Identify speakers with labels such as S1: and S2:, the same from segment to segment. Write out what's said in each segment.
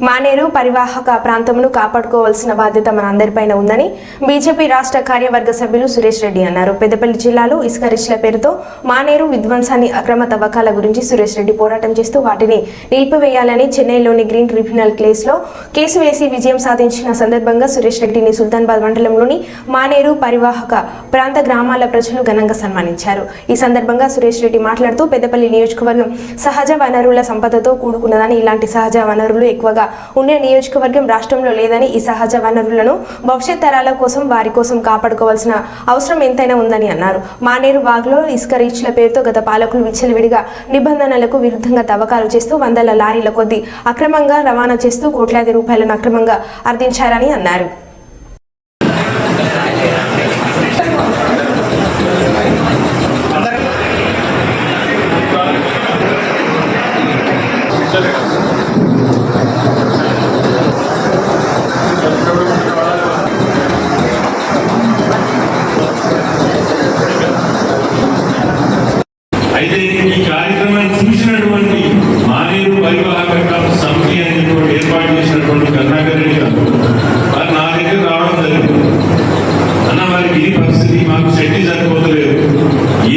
S1: మానేరు పరివాహక ప్రాంతమును కాపాడుకోవాల్సిన బాధ్యత మనందరిపైన ఉందని బీజేపీ రాష్ట్ర కార్యవర్గ సభ్యులు సురేష్ రెడ్డి అన్నారు. పెద్దపల్లి జిల్లాలో ఇసుక రిచ్ల పేరుతో మానేరు విధ్వంసాన్ని అక్రమ తవ్వకాల గురించి సురేష్ రెడ్డి పోరాటం చేస్తూ వాటిని నిలిపివేయాలని చెన్నైలోని గ్రీన్ ట్రిబ్యునల్ కేసులో కేసు వేసి విజయం సాధించిన సందర్భంగా సురేష్ రెడ్డిని సుల్తానాబాద్ మండలంలోని మానేరు పరివాహక ప్రాంత గ్రామాల ప్రజలు ఘనంగా సన్మానించారు. ఈ సందర్భంగా సురేష్ రెడ్డి మాట్లాడుతూ పెద్దపల్లి నియోజకవర్గం సహజ వనరుల సంపదతో కూడుకున్నదని, ఇలాంటి సహజ వనరులు ఎక్కువగా ఉండే నియోజకవర్గం రాష్ట్రంలో లేదని, ఈ సహజ వనరులను భవిష్యత్ తరాల కోసం వారి కోసం కాపాడుకోవాల్సిన అవసరం ఎంతైనా ఉందని అన్నారు. మానేరు వాగులో ఇసుక రీచ్ల పేరుతో గత పాలకులు విచ్చలవిడిగా నిబంధనలకు విరుద్ధంగా తవ్వకాలు చేస్తూ వందల లారీల కొద్దీ అక్రమంగా రవాణా చేస్తూ కోట్లాది రూపాయలను అక్రమంగా ఆర్జించారని అన్నారు.
S2: అయితే ఈ కార్యక్రమాన్ని చూసినటువంటి మానేరు పరివాహక సమితి అనేటువంటి ఏర్పాటు చేసినటువంటి కరుణాకర్ రెడ్డి గారు వారు నా దగ్గర రావడం జరిగింది. అన్న వారికి ఈ పరిస్థితి మాకు శక్తి సరిపోతలేదు,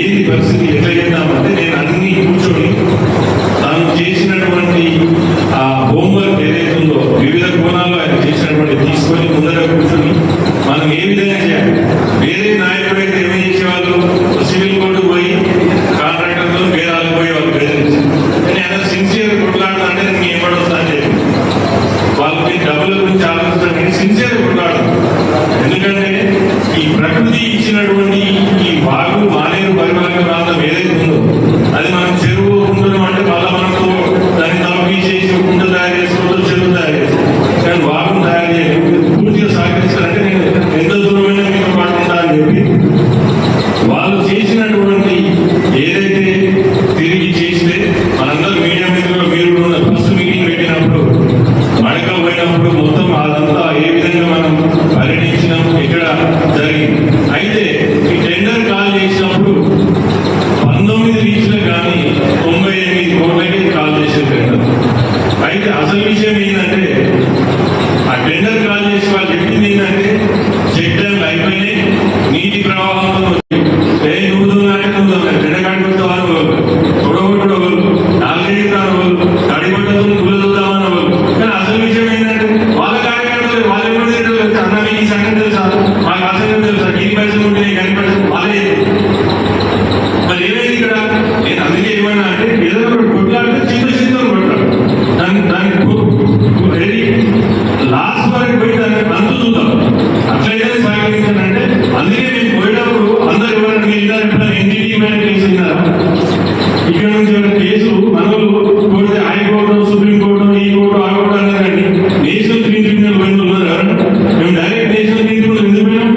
S2: ఏది పరిస్థితి ఎట్లా చేద్దామంటే నేను అన్ని కూర్చొని తాను చేసినటువంటి ఆ హోంవర్క్ ఏదైతే ఉందో వివిధ కోణాల్లో ఆయన చేసినటువంటి తీసుకొని ముందర కూర్చొని మనం ఏ విధంగా చేయాలి. వేరే నాయకుడు అయితే ఏమేం చేసేవాళ్ళు, సివిల్ కోర్టు పోయి కాంట్రాక్టర్లు పేరాలు పోయి వాళ్ళు బెదిరించి కానీ ఆయన సిన్సియర్ కొట్లాడుతా అంటే నేను ఏమడుస్తా అని చెప్పి వాళ్ళకి డబ్బుల గురించి ఆలోచించడం సిన్సియర్ కొట్లాడు. ఎందుకంటే ఈ ప్రకృతి ఇచ్చినటువంటి ఈ వాగు మానేరు పరివాహక ప్రాంతం ఏదైతే ఉందో అది మనం చెరువు ఉంటున్నాం అంటే మళ్ళీ మనకు దాన్ని తలపి చేసి కుంట తయారు చేసుకోవడం, చెరువు తయారు చేసుకోవడం, కానీ వాగును తయారు చేయాలి. పూర్తిగా సహకరిస్తారంటే నేను ఎంత దూరమైనా మీతో పాటు ఉంటా అని చెప్పి వాళ్ళు చేసినటువంటి ఏదైతే తిరిగి చేస్తే మనందరూ మీడియా మిత్రులు మీరు ఫస్ట్ మీటింగ్ పెట్టినప్పుడు మడక పోయినప్పుడు మొత్తం అదంతా ఏ విధంగా మనం పర్యటించినాం, ఇక్కడ జరిగింది. అయితే ఈ టెండర్ కాల్ చేసినప్పుడు 19 రీచ్లకు కానీ 98 కోట్లకి కాల్ చేసే టెండర్. అయితే అసలు విషయం ఏంటంటే ఆ టెండర్ కాల్ చేసి వాళ్ళు చెప్పింది ఏంటంటే చెక్ డ్యామ్లు అయిపోయినాయి, నీటి ప్రవాహంతో లాస్ట్ వరకు పోయి దాన్ని అంతు చూద్దాం. అట్లయితే సహకరించానంటే అందుకే మేము పోయేటప్పుడు అందరూ ఎవరైనా మీరు ఎప్పుడైనా ఎన్జిటి మీద కేసు విన్నారా? ఇక్కడ నుంచి కేసులు మనలు కోరితే హైకోర్టు, సుప్రీంకోర్టు, ఈ కోర్టు, ఆ కోర్టు అన్నారండి. నేషనల్ గ్రీన్ ట్రిబ్యునల్ పోయిన ఉన్నారు ఎవరంటే మేము డైరెక్ట్ నేషనల్ గ్రీన్ ట్రిబ్యునల్ ఎందుకు పోయినాం?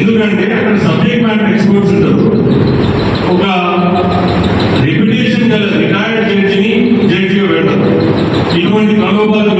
S2: ఎందుకంటే అక్కడ సబ్జెక్ట్ మ్యాటర్ ఎక్స్పర్ట్స్ ఉంటారు. ఒక రెప్యుటేషన్ గల రిటైర్డ్ జడ్జిని జడ్జిగా పెడతారు. ఇటువంటి ప్రలోభాలు